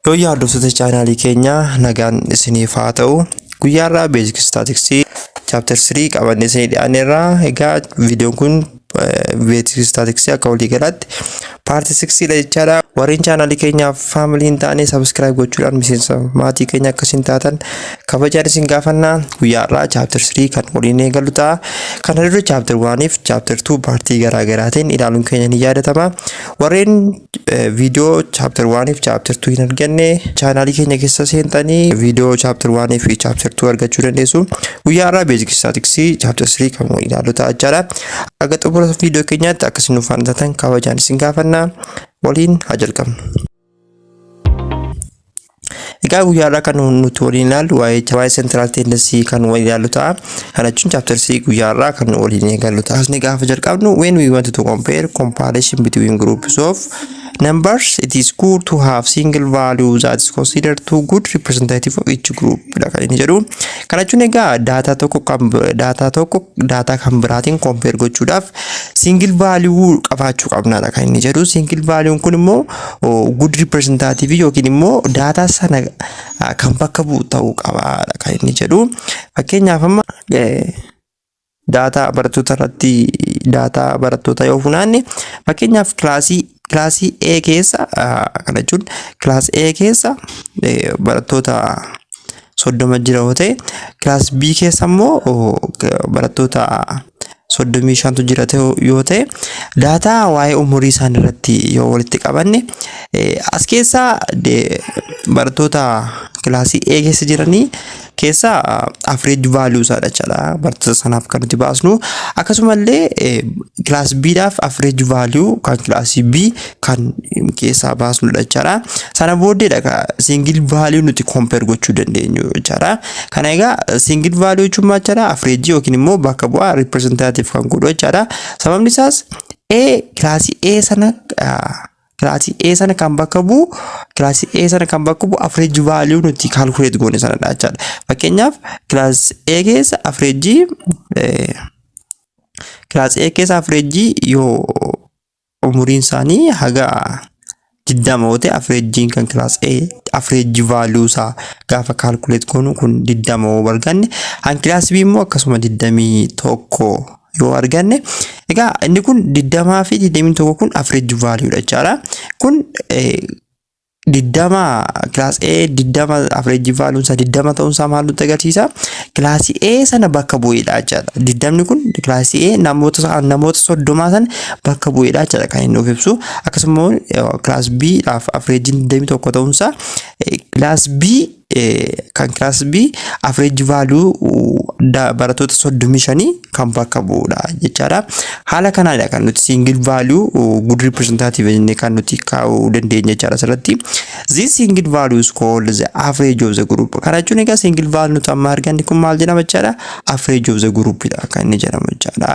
Yoo hordoftoota chaanaalii keenya nagaan isiniif haa ta'u. Guyyaarraa Basic Statistics Chapter 3 qabannee isinii dhiyaanneerra. Egaa viidiyoon kun Basic Statistics akka walii galaatti Part 6 dha jechaadha. Warreen chaanaalii keenyaaf faamiliin ta'anii subscribe gochuudhaan miseensa maatii keenya akkasiin taatan kabajaan isin gaafannaa. Guyyaarraa Chapter 3 kan waliin eegallu ta'a. Kana dura Chapter 1 fi Chapter 2 partii garaagaraatiin ilaaluun keenya ni yaadatama. Warreen viidiyoo Chapter 1 fi Chapter 2 hin arganne chaanaalii keenya keessa seentanii viidiyoo Chapter 1 fi Chapter 2 argachuu dandeessu. Guyyaarraa Basic Statistics Chapter 3 kan waliin ilaallu ta'a jechaadha. Aga xumura viidiyoo keenyaatti akkasiin nu faana taatan kabajaan isin gaafannaa. Waliin haa jalqabnu. Egaa guyyaarraa kan nuti waliin ilaallu waa'ee central tendency kan waliin ilaallu ta'a. Kana jechuun Chapter 3 guyyaarraa kan waliin eegallu ta'a. Asni gaafa jalqabnu when we want to compare comparison between groups of numbers, it is good to have single value that is considered too good representative of each group. Kan inni jedhu kana jechuun egaa data kan biraatiin compare gochuudhaaf single value qabaachuu qabnaadha kan inni jedhu. Single value kun immoo good representative yookiin immoo data sana kan bakka bu'u ta'uu qabaadha kan inni jedhu. Fakkeenyaaf amma data barattoota irratti data barattoota yoo funaanne fakkeenyaaf Classii A keessa kana jechuun class A keessa barattoota 30 jira yoo ta'e, class B keessa immoo barattoota 35 jira yoo ta'e, data waa'ee umurii isaanii irratti yoo walitti qabanne as keessa barattoota classii A keessa jiranii keessa average value isaadha jechuudha. Barattoota sanaaf kan nuti baasnu. Akkasumallee class B daaf average value kan class B kan keessa baasnudha jechuudha. Sana booddeedha single value nuti compare gochuu dandeenyu jechuudha. Kana egaa single value jechuun maal jechuudha? Average yookiin immoo bakka bu'aa representative kan godhu jechuudha. Sababni isaas class A sana kan bakka bu'u average value nuti calculate goone sanadha jechuudha. Fakkeenyaaf class A keessa average yoo umuriin isaanii haga 20 yoo ta'e average kan class A average value isaa gaafa calculate goonu kun 20 yoo arganne, kan class B immoo akkasuma 21 yoo arganne, egaa inni kun 20 fi 21 kun average value dha jechuudha. Kun 20 class A 20 average value isaa 20 ta'uun isaa maal nutti agarsiisa? Class A sana bakka bu'eedha jechuudha. 20 kun class A namoota 30 sana bakka bu'eedha jechuudha kan inni of ibsu. Akkasumas class B dhaaf average 21 ta'uun isaa class B kan class B average value barattoota 35 kan bakka bu'uudha jechuudha. Haala kanaadha kan nuti single value good representative jennee kan nuti kaa'uu dandeenya jechuudha asirratti. This single value is called the average of the group. Kana jechuun egaa single value nuti amma arganne kun maal jedhama jechuudha? Average of the group dha kan inni jedhamu jechuudha.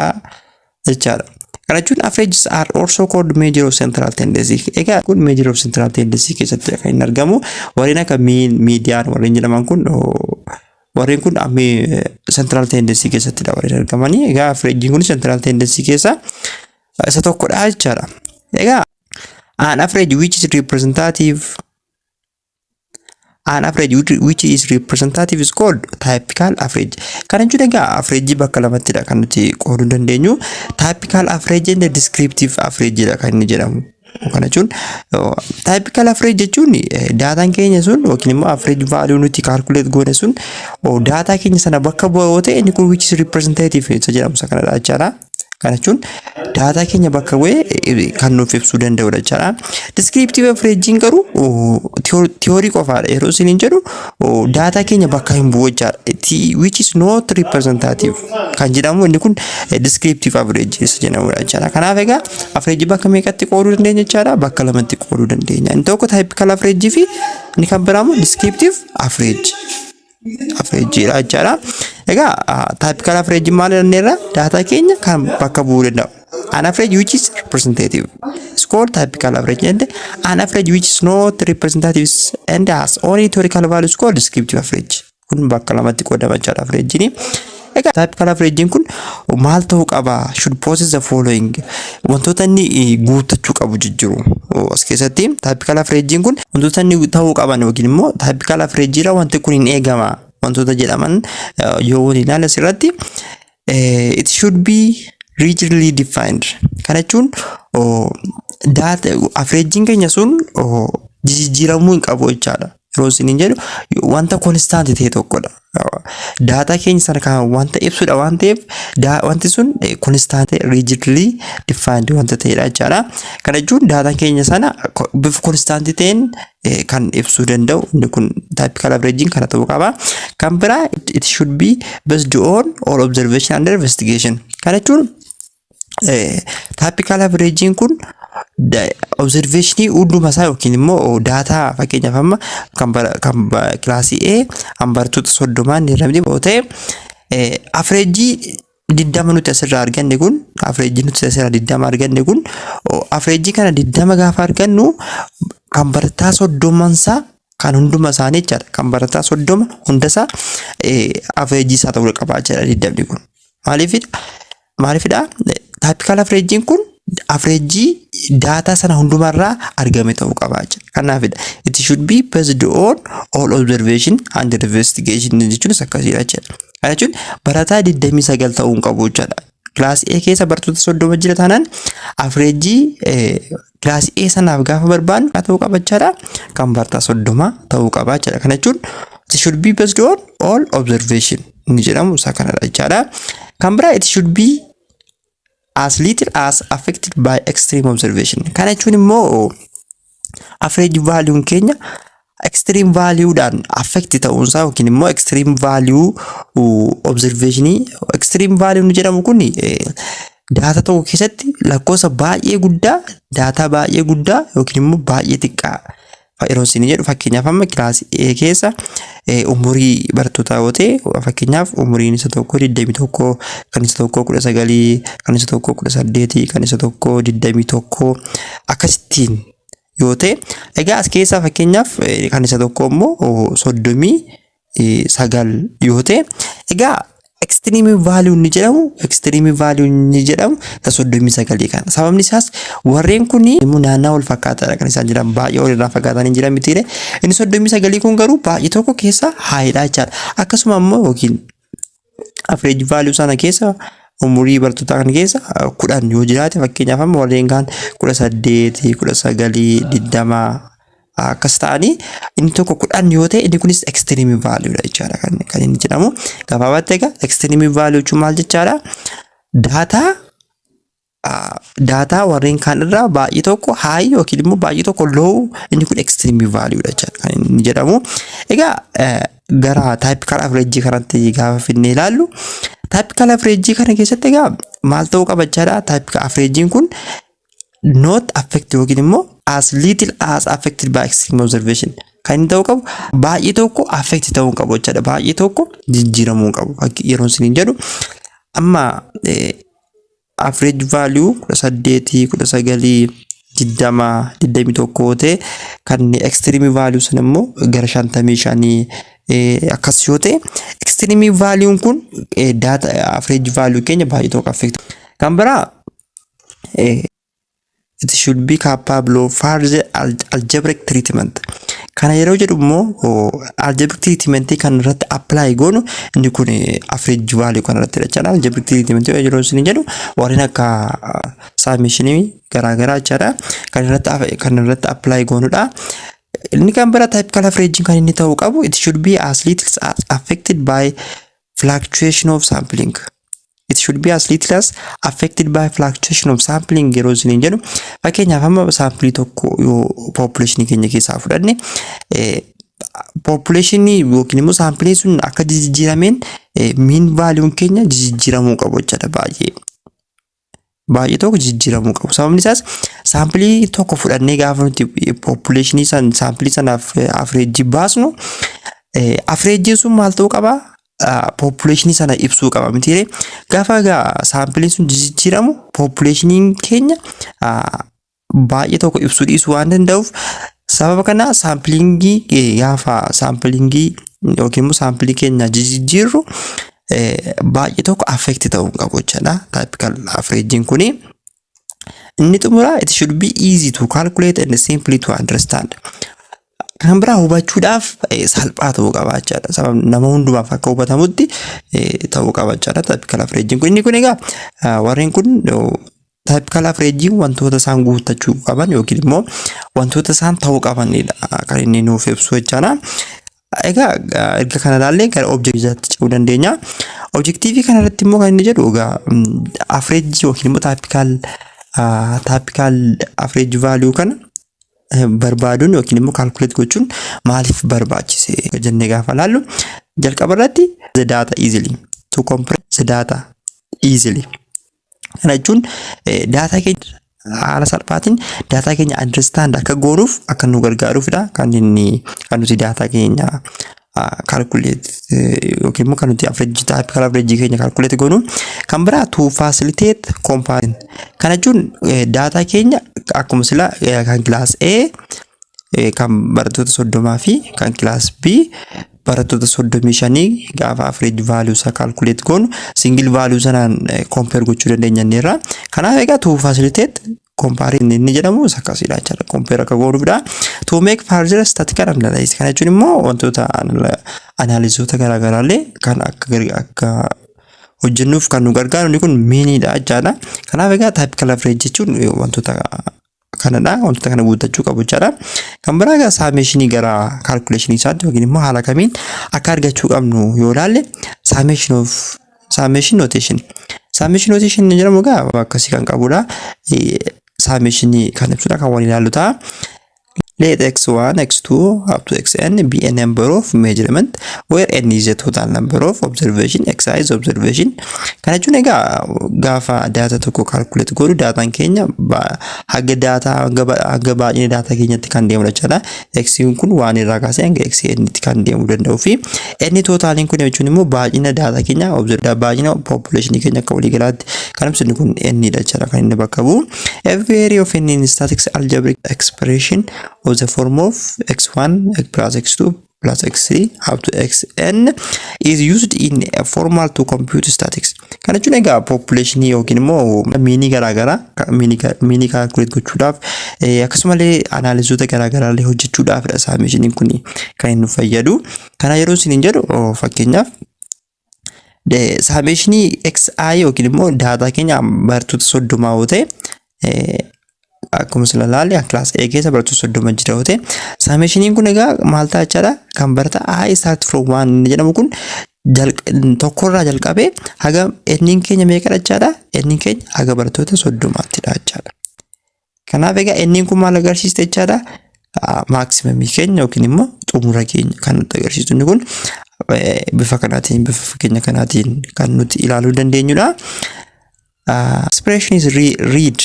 Kana jechuun averages are also called measure of central tendency. Egaa kun measure of central tendency keessatti kan inni argamu. Warreen akka mean, median warreen jedhaman kun warreen kun central tendency keessatti dha warreen argamanii. Egaa average kun central tendency keessa isa tokkodha jechuudha. Egaa an average which is representative is called typical average. Kana jechuun egaa average bakka lamatti dha kan nuti qooduu dandeenyu. Typical average and descriptive average dha kan inni jedhamu. Kana jechuun typical average jechuun daataan keenya sun yookiin immoo average value nuti calculate goone sun daataa keenya sana bakka bu'a yoo ta'e inni kun which is representative isa jedhamu isa kanadha jechuudha. Kana jechuun daataa keenya bakka bu'ee kan nuuf ibsuu danda'udha jechuudha. Descriptive average garuu theory qofaadha. Yeroo isin jedhu daataa keenya bakka hin bu'u jechuudha. Which is not representative kan jedhamu inni kun descriptive average isa jedhamudha jechuudha. Kanaaf egaa average bakka meeqatti qooduu dandeenya jechuudha? Bakka lamatti qooduu dandeenya. Inni tokko typical average fi inni kan biraamu descriptive average. Average dha jechuudha. Egaa typical average maal jenneerra? Data keenya kan bakka bu'uu danda'u. An average which is representative is called typical average, and an average which is not representative and has only theoretical value is called descriptive average. Kun bakka lamatti qoodama jechuudha average ni. Egaa typical average kun maal ta'uu qaba? Should possess the following. Wantoota inni guutachuu qabu jijjiiru. As keessatti typical average kun wantoota inni ta'uu qaban yookiin immoo typical average irra wanti kun hin eegama. Wantoota jedhaman yoo waliin ilaala asirratti it should be rigidly defined. Kana jechuun data averaging keenya sun jijjiiramuu hin qabu jechaadha. Yeroo isin jedhu wanta constant ta'e tokkodha. Data keenya sana kan wanta ibsudha waan ta'eef wanti sun constant rigidly defined wanta ta'edha jechaadha. Kana jechuun data keenya sana bifa constant ta'een kan ibsuu danda'u inni kun typical averaging kana ta'uu qaba. Kan biraa it should be based on all observation and investigation. Kana jechuun typical averaging kun observation hunduma isaa yookiin immoo data fakkeenyaaf amma kan kilaasii A hambartoota 30 ni ramadi ta'e average diddama nuti asirraa arganne kun average nuti asirraa diddama arganne kun average kana diddama gaafa argannu kan barataa 30 isaa kan hunduma isaanii jechaadha. Kan barataa 30 hundasaa average isaa ta'uu qaba jechaadha diddamni kun. Maaliifidha? Typical averaging kun average data sana hundumarraa argame ta'uu qaba jechuudha. Kanaafidha. It should be based on all observation and investigation jechuun akkasiidha jechuudha. Kana jechuun barataa 29 ta'uu hin qabu jechuudha. Class A keessa barattoota 30 jira taanaan average class A sanaaf gaafa barbaannu ta'uu qaba jechuudha. Kan barataa 30 ta'uu qaba jechuudha. Kana jechuun it should be based on all observation ni jedhamu isa kanadha jechuudha. Kan biraa it should be as little as affected by extreme observation. Kana jechuun immoo average value keenya extreme value dhaan affect ta'uunsaa yookiin immoo extreme value observation extreme value ni jedhamu kun data tokko keessatti lakkoofsa baay'ee guddaa data baay'ee guddaa yookiin immoo baay'ee xiqqaa yeroo isin jedhu fakkeenyaaf amma kilaasii A keessa umurii barattoota yoo ta'e fakkeenyaaf umuriin isa tokko 21 kan isa tokko 19 kan isa tokko 18 kan isa tokko 21 akkasittiin yoo ta'e egaa as keessaa fakkeenyaaf kan isa tokko immoo 39 yoo ta'e egaa extreme value ni jedhamu ta 39 kan sababni isaas warreen kun naannoo wal fakkaataadha kan isaan jiran baay'ee wal irraa fakkaatan hin jiran mitiire inni 39 kun garuu baay'ee tokko keessa haayidha jechaadha. Akkasuma immoo yookiin average value sana keessa umurii barattoota kan keessa 10 yoo jiraate fakkeenyaaf amma warreen kaan 18 19 20 akkas ta'anii inni tokko 10 yoo ta'e inni kunis extreme value dha jechaadha kan inni jedhamu. Gabaabatti egaa extreme value jechuun maal jechaadha? Data warreen kaan irraa baay'ee tokko high yookiin immoo baay'ee tokko low inni kun extreme value dha jechaadha kan inni jedhamu. Egaa gara typical average kanatti gaafa finne ilaallu typical average kana keessatti egaa maal ta'uu qaba jechaadha? Typical averaging kun not affected yookiin immoo as little as affected by extreme observation. Kan inni ta'uu qabu baay'ee tokko affect ta'uu qabu jechaadha. Baay'ee tokko jijjiiramuu qabu. Yeroo isin jedhu amma average value 18 19 20 21 ta'e kan extreme value sun immoo gara 55 akkas yoo ta'e extreme value kun data average value keenya baay'ee tokko affect. Kan biraa it should be capable of further algebraic treatment. Kana yeroo jedhu immoo algebraic treatment kan irratti apply goonu inni kun average value kan irratti jechaadha. Algebraic treatment yeroo isin jedhu warreen akka summation garaagaraa jechaadha kan irratti apply goonudha. Inni kan biraa typical averaging kan inni ta'uu qabu it should be as little as affected by fluctuation of sampling. It should be as little as affected by fluctuation of sampling yeroo isin jedhu fakkeenyaaf amma sample tokko yoo population keenya keessaa fudhanne population yookiin immoo sample sun akka jijjiirameen mean value keenya jijjiiramuu qabu jechaadha. Baay'ee tokko jijjiiramuu qabu. Sababni isaas sample tokko fudhannee gaafa nuti population sample sanaaf average baasnu average sun maal ta'uu qaba? Population sana ibsuu qaba mitiire gaafa sample sun jijjiiramu population keenya baay'ee tokko ibsuu dhiisuu waan danda'uuf sababa kana sampling gaafa sampling yookiin immoo sample keenya jijjiirru baay'ee tokko affect ta'uu qabu jechuudha. Typical averaging kuni inni xumura it should be easy to calculate and simply to understand. Kan biraa hubachuudhaaf salphaa ta'uu qaba jechuudha. Sabab nama hundumaaf akka hubatamutti ta'uu qaba jechuudha. Typical averaging kun inni kun egaa warreen kun typical averaging wantoota isaan guuttachuu qaban yookiin immoo wantoota isaan ta'uu qabanidha kan inni nuuf ibsu jechuudha. Egaa erga kana ilaallee gara objectiviitti ce'uu dandeenya. Objectivii kana irratti immoo kan inni jedhu egaa average yookiin immoo typical average value kana barbaaduun yookiin immoo calculate gochuun maaliif barbaachise jennee gaafa ilaallu jalqaba irratti the data easily to compress the data easily. Kana jechuun data keenya haala salphaatiin data keenya understand akka goonuuf akka nu gargaaruufidha kan nuti data keenya calculate yookiin immoo kan nuti typical average keenya calculate goonu. Kan biraa to facilitate comparison. Kana jechuun data keenya akkuma sila kan class A kan barattoota 30 fi kan class B barattoota 35 gaafa average value isa calculate goonu single value sanaan compare gochuu dandeenya irraa. Kanaaf egaa to facilitate comparison inni jedhamu sakkasidha jechuudha. Compare akka goonuufidha. To make further statistical analysis. Kana jechuun immoo wantoota analysoota garaagaraallee kan akka hojjennuuf kan nu gargaaru inni kun meanidha jechuudha. Kanaaf egaa typical average jechuun wantoota kanadha. Wantoota kana guuttachuu qabu jechuudha. Kan biraa egaa summation gara calculation isaatti yookiin immoo haala kamiin akka argachuu qabnu yoo ilaalle summation notation. Summation notation jedhamu egaa akkasii kan qabudha. Summation kan ibsudha kan waliin ilaallu ta'a. Let x1, x2 up to xn be a number of measurement where n is the total number of observation, xi is observation. Kana jechuun egaa gaafa data tokko calculate godhu dataan keenya haga baay'ina data keenyatti kan deemu jechuudha. X kun waan irraa kaasee hanga xn tti kan deemu danda'u fi n totaliin kun jechuun immoo baay'ina data keenya baay'ina population keenya akka walii galaatti kan ibsu kun n dha jechuudha kan inni bakka bu'u. Every of n in statistics algebraic expression of the form of x1 plus x2 plus x3 up to xn is used in a formal to compute statistics. Kana jechuun egaa population yookiin immoo mini garaagaraa mini calculate gochuudhaaf akkasumallee analysoota garaagaraallee hojjechuudhaaf summation kun kan inni fayyadu. Kana yeroo isin jedhu fakkeenyaaf summation xi yookiin immoo data keenya barattoota 30 yoo ta'e akkuma sila ilaalle class A keessa barattoota 30 jira yoo ta'e summation kun egaa maal ta'a jechuudha kan barata I start from 1 jedhamu kun tokkorraa jalqabee haga n keenya meeqadha jechuudha n keenya haga barattoota 30ttidha jechuudha. Kanaaf egaa n kun maal agarsiista jechuudha maximum keenya yookiin immoo xumura keenya kan nutti agarsiisu inni kun bifa kanaatiin bifa fakkeenya kanaatiin kan nuti ilaaluu dandeenyudha. Expression is read.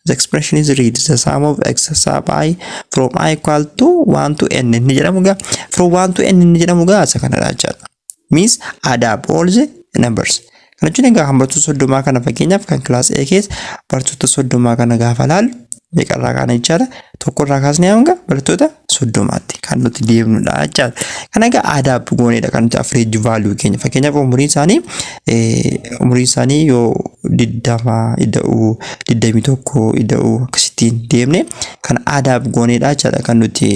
The expression is read the sum of x sub I from I equal to 1 to n inni jedhamu egaa from 1 to n inni jedhamu egaa isa kanadha jechuudha. Means add up all the numbers. Kana jechuun egaa barattoota 30 kana fakkeenyaaf kan class A keessa barattoota 30 kana gaafa ilaallu meeqarraa kana jechuudha tokkorraa kaasnee hanga barattoota 30tti kan nuti deemnudha jechuudha. Kana egaa add up goonedha kan nuti average value keenya fakkeenyaaf umuriin isaanii yoo 20 ida'uu 21 ida'uu akkasittiin deemne kan add up goonedha jechuudha kan nuti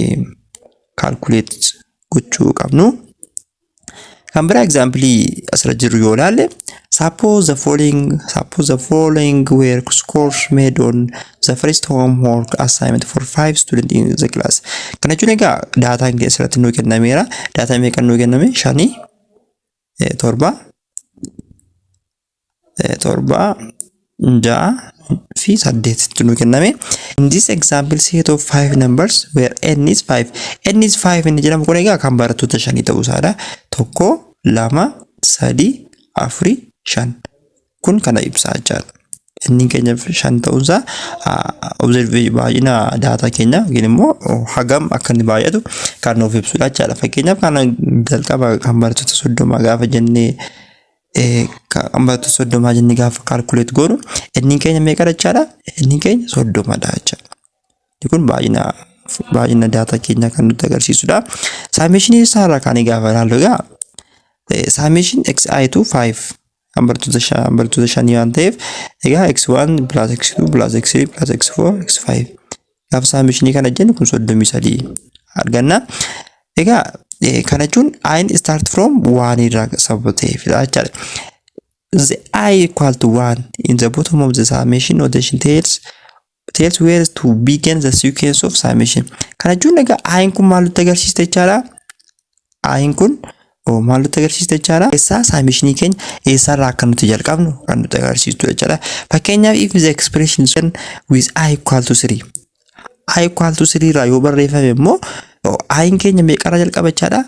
calculate gochuu qabnu. Kan biraa example asirra jiru yoo ilaalle suppose the following were scores made on the first homework assignment for 5 students in the class. Kana jechuun egaa daataan keessatti nuu kennameera. Daataa meeqa nuu kenname? 5 7 6 fi 8 nuu kenname. In this example set of 5 numbers where n is 5. N is 5 inni jedhamu kun egaa kan barattoota 5 ta'uu isaadha. 1 2 3 4 5 kun kana ibsaa jechuudha. Inni keenya 5 ta'uusaa observation baay'ina data keenya yookiin immoo hagam akka inni baay'atu kan nuuf ibsudha jechuudha. Fakkeenyaaf kan jalqaba kan barattoota 30 gaafa jennee kan barattoota 30 jennee gaafa calculate goonu inni keenya meeqadha jechuudha? Inni keenya 30dha jechuudha. Kun baay'ina data keenya kan nutti agarsiisudha. Summation isaarraa kan gaafa ilaallu egaa summation xi to 5 hambartoota shanii waan ta'eef egaa x1 plus x2 plus x3 plus x4 x5 gaafa summation kana jennu kun 33 arganna. Egaa kana jechuun i start from 1 irraa sababa ta'eef jechuudha. The I equal to 1 in the bottom of the summation notation tells where to begin the sequence of summation. Kana jechuun egaa I kun maal nutti agarsiista jechaadha? I kun maal nutti agarsiista jechaadha? Eessaa summation keenya eessarraa akka nuti jalqabnu kan nutti agarsiistu jechaadha. Fakkeenyaaf if the expression with I equal to 3 I equal to 3 irraa yoo barreeffame immoo I keenya meeqarraa jalqaba jechaadha?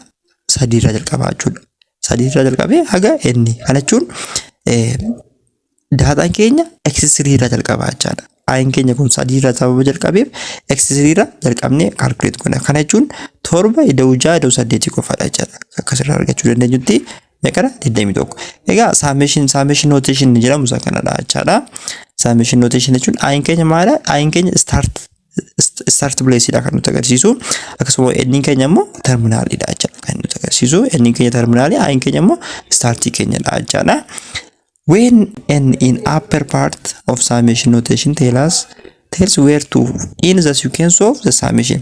3 irraa jalqaba jechuudha. 3 irraa jalqabee haga n. Kana jechuun daataan keenya x3 irraa jalqaba jechaadha. I keenya kun 3 irraa sababa jalqabeef x3 irraa jalqabnee calculate goona. Kana jechuun 7 ida'uu 6 ida'uu 8 qofaadha jechaadha. Akkasirraa argachuu dandeenyutti meeqadha? 21. Egaa summation notation jedhamu isa kanadha jechaadha. Summation notation jechuun I keenya maala? I keenya start place dha kan nuti agarsiisu. Akkasuma n keenya immoo terminal dha jechaadha kan nuti agarsiisu. N keenya terminal, I keenya immoo start keenya dha jechaadha. When n in upper part of summation notation tells where to in the sequence of the summation.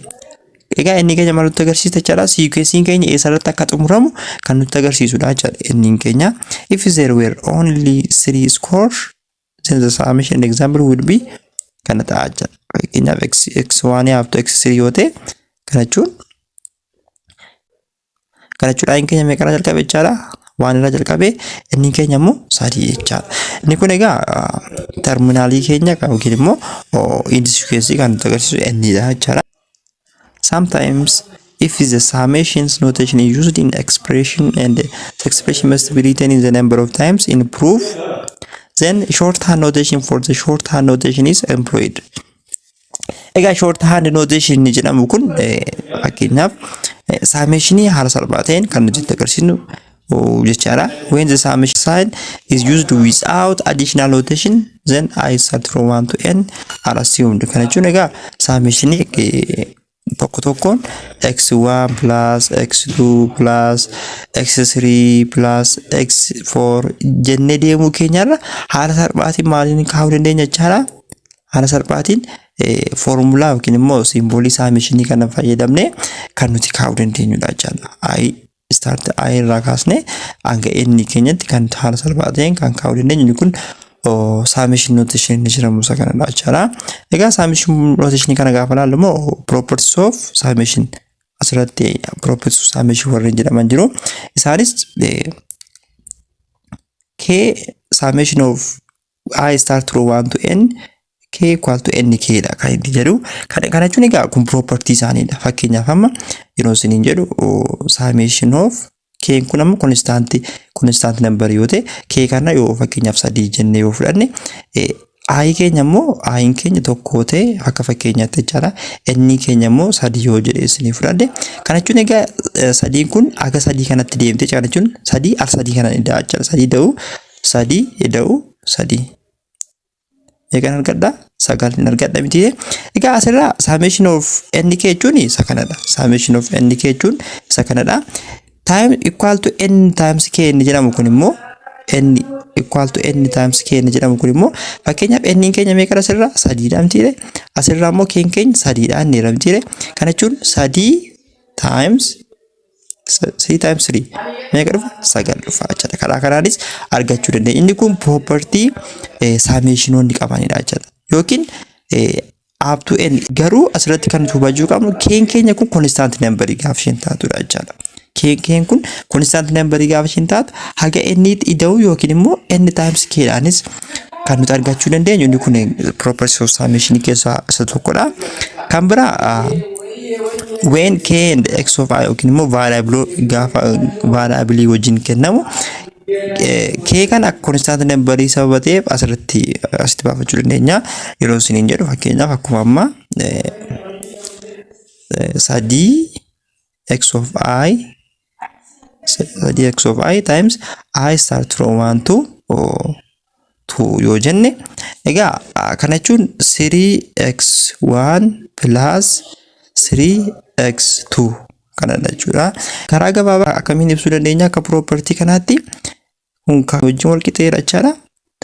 Egaa n keenya maal nutti agarsiisa jechaadha? Sequence keenya eessarratti akka xumuramu kan nutti agarsiisudha jechaadha n keenya. If there were only 3 scores then the summation example would be kana ta'a jechaadha. Fakkeenyaaf x1 up to x3 yoo ta'e kana jechuun I keenya meeqarraa jalqabe jechaadha? 1 irraa jalqabee inni keenya immoo 3 jechaadha. Inni kun egaa terminaalii keenya yookiin immoo in sequence kan nutti agarsiisu inni dha jechaadha. Sometimes if the summations notation is used in expression and the expression must be written in the number of times in proof, then shorthand notation for the shorthand notation is employed. Egaa shorthand notation jedhamu kun fakkeenyaaf summationii haala salphaa ta'een kan nuti agarsiisnu jechaadha. When the summation sign is used without additional notation, then I start from 1 to n are assumed. Kana jechuun egaa summationii tokko tokkoon x1 plus x2 plus x3 plus x4 jennee deemuu keenyarra haala salphaatiin maaliin kaa'uu dandeenya jechaadha? Haala salphaatiin formula yookiin immoo simboolii summationii kana fayyadamnee kan nuti kaa'uu dandeenyudha jechaadha. I start I irraa kaasnee hanga n keenyatti kan haala salphaa ta'een kan kaa'uu dandeenyu kun summation notation jedhamu isa kanadha jechaadha. Egaa summation notation kana gaafa ilaallu immoo properties of summation asirratti properties of summation warreen jedhaman jiru. Isaanis k summation of I start from 1 to n k equal to nk dha kan inni jedhu. Kana jechuun egaa kun property isaaniidha. Fakkeenyaaf amma yeroo isiniin jedhu summation of k kun amma constant number yoo ta'e k kana yoo fakkeenyaaf 3 jennee yoo fudhanne I keenya immoo I keenya tokko ta'e akka fakkeenyaatti jechaadha. N keenya immoo 3 yoo jedhee isinii fudhadhe kana jechuun egaa 3 kun aga 3 kanatti deemte jechaadha jechuun 3 al 3 kana ida'aa jechaadha. 3 da'u 3 eegan argadha 9 argadha miti. Egaa asirraa summation of nk jechuun isa kanadha. Summation of nk jechuun isa kanadha. Time equal to n times k inni jedhamu kun immoo n equal to n times k inni jedhamu kun immoo fakkeenyaaf n keenya meeqa asirraa 3 dha miti. Asirraa immoo k keenya 3 dha inni miti. Kana jechuun 3 times 3 meeqa dhufa 9 dhufa jechaadha. Karaa kanaanis argachuu dandeenya. Inni kun property summationoonni qabanidha jechaadha. Yookiin up to n garuu asirratti kan hubachuu qabnu k keenya kun constant number gaafa isheen taatudha jechaadha. K kun constant number gaafa isheen taatu haga n ida'u yookiin immoo n times k dhaanis kan nuti argachuu dandeenyu. Inni kun properties of summation keessaa isa tokkodha. Kan biraa when k and x of I yookiin immoo variable wajjin kennamu k kan akka constant number sababa ta'eef asitti baafachuu dandeenya. Yeroo isiniin jedhu fakkeenyaaf akkuma amma 3 x of I times I start from 1 to 2 yoo jenne egaa kana jechuun 3x1 plus 3x2 kanadha jechuudha. Karaa gabaabaa akkamiin ibsuu dandeenya akka property kanaatti kun kan wajjin wal qixxeedha jechuudha.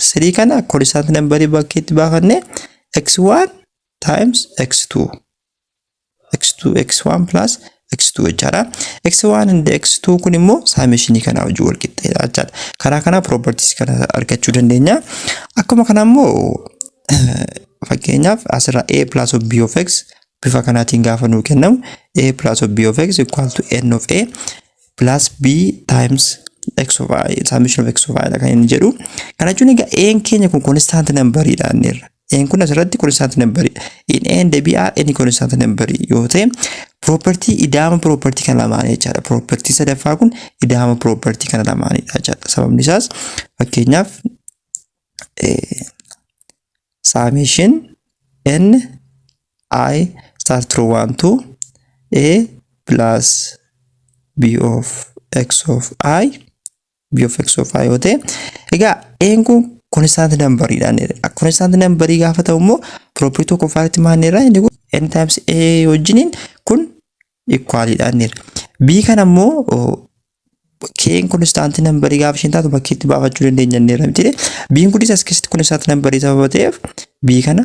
3 kana constant number bakkeetti baafanne x1 times x2 x1 plus x2 jechuudha. x1 and x2 kun immoo summation kana wajjin wal qixxeedha jechuudha. Karaa kana properties kana argachuu dandeenya. Akkuma kana immoo fakkeenyaaf asirra a plus of b of x bifa kanaatiin gaafa nuu kennamu a plus of b of x equal to n of a plus b times x of I summation of x of I kan inni jedhu. Kana jechuun egaa a keenya kun constant number dha anneerra. A kun asirratti constant number in a and b are any constant number yoo ta'e property idama property kan lamaanii jechaadha. Property sadaffaa kun idama property kan lamaaniidha jechaadha. Sababni isaas fakkeenyaaf summation n I start from 1 to a plus b of x of I b of x of I yoo ta'e egaa a kun constant number dha. Constant number gaafa ta'u immoo property tokko faatti maanneerra inni kun n times a wajjiniin kun equal dha. B kana immoo k constant number gaafa ishin taatu bakkeetti baafachuu dandeenya neerra miti. B kun as keessatti constant number sababa ta'eef B kana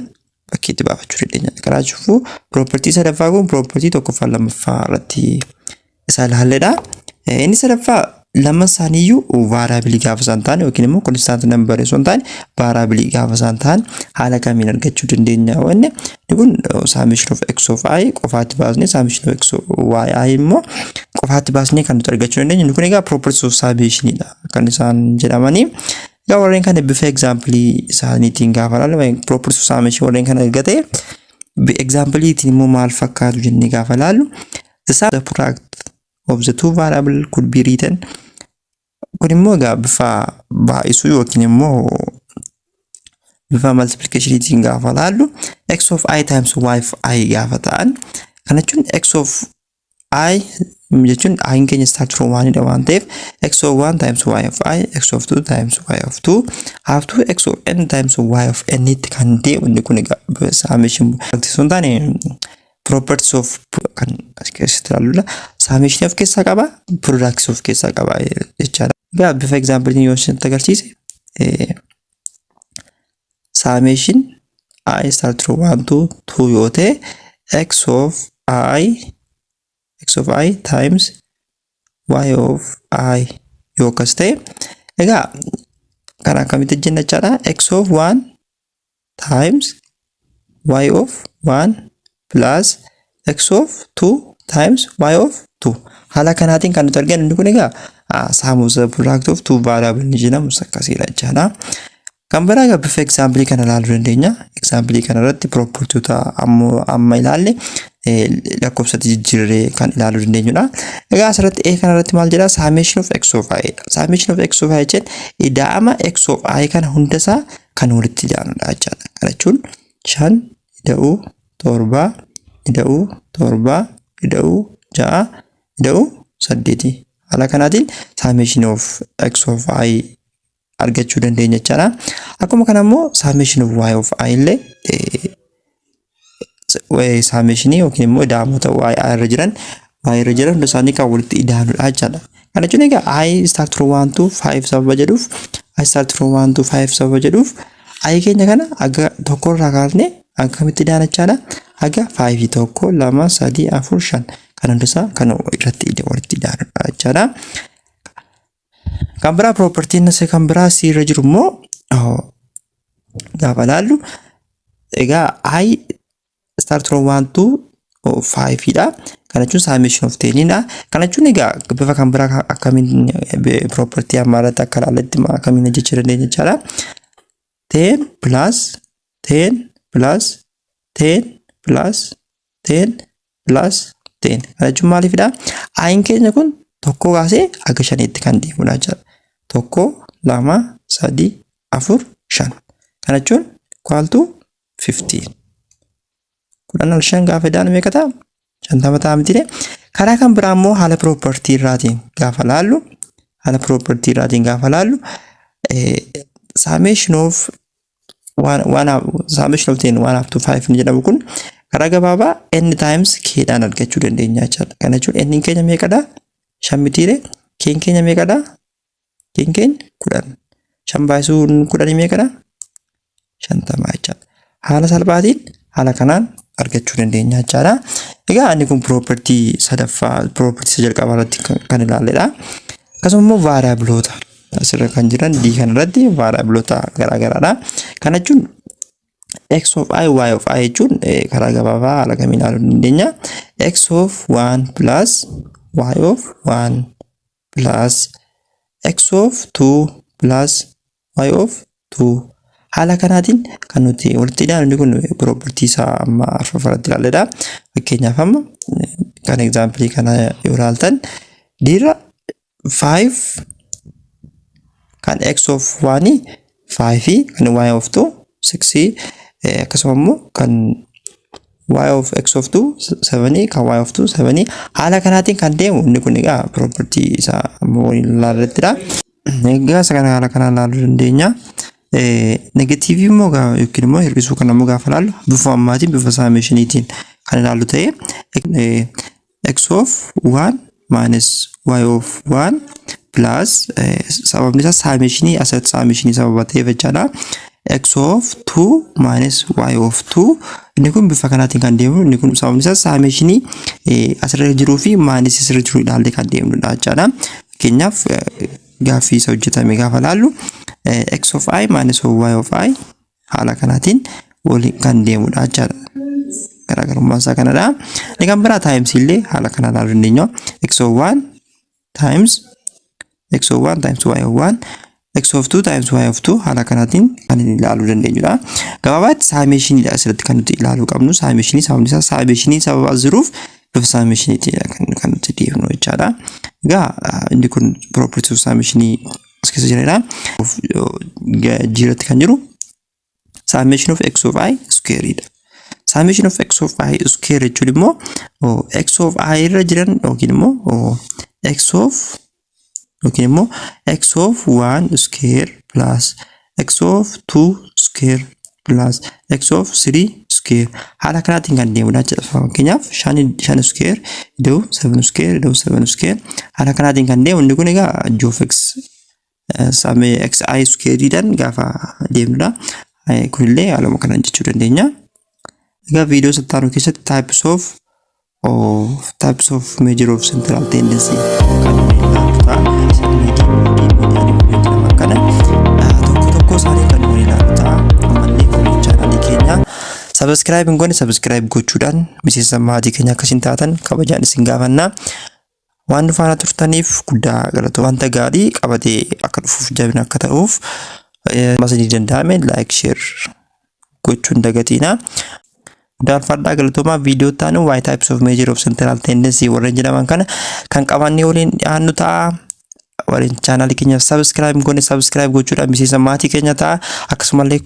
bakkeetti baafachuu dandeenya. Karaa cufuu property sadaffaa kun property tokkoffaa lammaffaa irratti isa ilaalledha. Inni sadaffaa lama isaaniiyyuu variable gaafa isaan ta'an yookiin immoo constant number osoo hin taane variable gaafa isaan ta'an haala kamiin argachuu dandeenya wanne kun summation of x of I qofaatti baasnee summation of x of y immoo qofaatti baasnee kan nuti argachuu dandeenya. Inni kun egaa properties of summation dha kan isaan jedhamanii. Egaa warreen kana bifa example isaaniitiin gaafa ilaallu properties of summation warreen kana argate example itiin immoo maal fakkaatu jennee gaafa ilaallu the product of the two variable could be written kun immoo egaa bifa baay'isuu yookiin immoo bifa multiplication itiin gaafa ilaallu x of I times y of I gaafa ta'an kana jechuun x of I jechuun I keenya start from 1 dha waan ta'eef x of 1 times y of I x of 2 times y of 2 have to x of n times y of n itti kan deemu inni kun egaa summation sun taane properties of kan as keessatti ilaallu summation of keessa qaba products of keessa qaba jechaadha. Egaa bifa example yoo isin agarsiise summation I start from 1 to 2 yoo ta'e x of I times y of I yoo kas ta'e egaa kan akkamitti jenna jechaadha. X of 1 times y of 1 plus x of 2 times y of 2 haala kanaatiin kan nuti arginu inni kun egaa saamuusa product of two variable ni jedhamu akkasiidha jechaadha. Kan biraa egaa bifa example kana ilaaluu dandeenya. Example kana irratti property amma ilaalle lakkoofsatti jijjiirree kan ilaaluu dandeenyudha. Egaa asirratti a kana irratti maal jedha summation of x of I dha. Summation of x of I jechuun ida'ama x of I kana hundasaa kan walitti idaanudha jechaadha. Kana jechuun 5 ida'uu 7 ida'uu 7 ida'uu 6 ida'uu 8 haala kanaatiin summation of x of I argachuu dandeenya jechaadha. Akkuma kana immoo summation of y of I illee summation yookiin immoo ida'amoota y irra jiran hunda isaanii kan walitti idaanudha jechaadha. Kana jechuun egaa I start from 1 to 5 sababa jedhuuf I start from 1 to 5 sababa jedhuuf I keenya kana aga tokko irraa kaasnee akkamitti idaana jechaadha. Aga 5 tokko 2 3 4 5 kan hundasaa kan irratti walitti idaanudha jechaadha. Kan biraa property inni kan biraa si irra jiru immoo gaafa ilaallu egaa I start from 1 to 5 dha. Kana jechuun summation of 10 dha. Kana jechuun egaa bifa kan biraa akkamiin property ammaarratti akka ilaalletti akkamiin hojjechuu dandeenya jechaadha. 10 plus 10 plus 10 plus 10 plus 10 kana jechuun maaliifidha? I keenya kun tokko kaasee aga 5tti kan deemudha jechaadha. 1 2 3 4 5 kana jechuun equal to 15 kudhan al 5 gaafa idaan meeqa ta'a? 50 ta'a miti. Karaa kan biraa immoo haala property irraatiin gaafa ilaallu summation of 10 1 up to 5 ni jedhamu kun Karaa gabaabaa n times k dhaan argachuu dandeenya jechuudha. Kana jechuun n keenya meeqadha? 5 mitiire. K keenya meeqadha? K keenya 10. 5 baay'isuun 10 meeqadha? 50 jechuudha. Haala salphaatiin haala kanaan argachuu dandeenya jechuudha. Egaa inni kun property sadaffaa property jalqabaa irratti kan ilaalledha. Akkasumas immoo variableota asirra kan jiran d kan irratti variableota garaagaraadha. Kana jechuun x of I y of I jechuun karaa gabaabaa haala kamiin ilaaluu dandeenya. X of 1 plus y of 1 plus x of 2 plus y of 2. Haala kanaatiin kan nuti walitti ilaallu kun property isaa amma arfafaratti ilaalledha. Fakkeenyaaf amma kan example kana yoo ilaaltan dira 5 kan x of 1 5 kan y of 2 6 akkasuma immoo kan y of x of 2 7 kan y of 2 7 haala kanaatiin kan deemu inni kun egaa property isaa ammoo ilaallettidha. Egaa isa kana haala kanaan ilaaluu dandeenya. Negative immoo yookiin immoo hir'isuu kan ammoo gaafa ilaallu bifa ammaatiin bifa summationiitiin kan ilaallu ta'ee x of 1 minus y of 1 plus sababni isaa summationii asirratti summationii sababa ta'eef jechaadha. X of 2 minus y of 2 inni kun bifa kanaatiin kan deemu inni kun sababni isaa summationii asirra jiruu fi minus asirra jiru ilaallee kan deemnudha jechaadha. Fakkeenyaaf gaaffii isa hojjetame gaafa ilaallu x of I minus y of I haala kanaatiin waliin kan deemudha jechaadha. Garaagarummaan isaa kanadha. Inni kan biraa times illee haala kanaan ilaaluu dandeenya. X of 1 times x of 1 times y of 1 x of 2 times y of 2 haala kanaatiin kan ilaaluu dandeenyudha. Gabaabaatti summationii asirratti kan nuti ilaaluu qabnu summationii sababni isaa summationii sababa jiruuf bifa summationiitiin kan nuti deemnu jechaadha. Egaa inni kun property of summationii as keessa jiredha. Jiratti kan jiru summation of x of I square dha. Summation of x of I square jechuun immoo x of I irra jiran yookiin immoo x of 1 square plus x of 2 square plus x of 3 square haala kanaatiin kan deemudha jechuudha. Fakkeenyaaf 5 square iddoo 7 square iddoo 7 square haala kanaatiin kan deemu inni kun egaa g of x xi square dhaan gaafa deemnudha. Kunillee haaluma kanaan jechuu dandeenya. Egaa viidiyoo sattaanuu keessatti types of measure of central tendency kan ilaallu ta'a. Tokko isaanii kan ilaallu ta'a. Ammallee kun chaanalii keenya subscribe hin goone subscribe gochuudhaan miseensa maatii keenya akkasiin taatan kabajaan isin gaafanna. Waan nu faana turtaniif guddaa galatoomaa. Wanta gaarii qabatee akka dhufuuf jabina akka ta'uuf masanii danda'ame like share gochuun dagatiina. Dalfadhaa galatoomaa viidiyoo taanu why types of measure of central tendency warreen jedhaman kana kan qabannee waliin dhiyaannu ta'a. Warreen chaanalii keenya subscribe goone subscribe gochuudhaan miseensa maatii keenya ta'a. Akkasumallee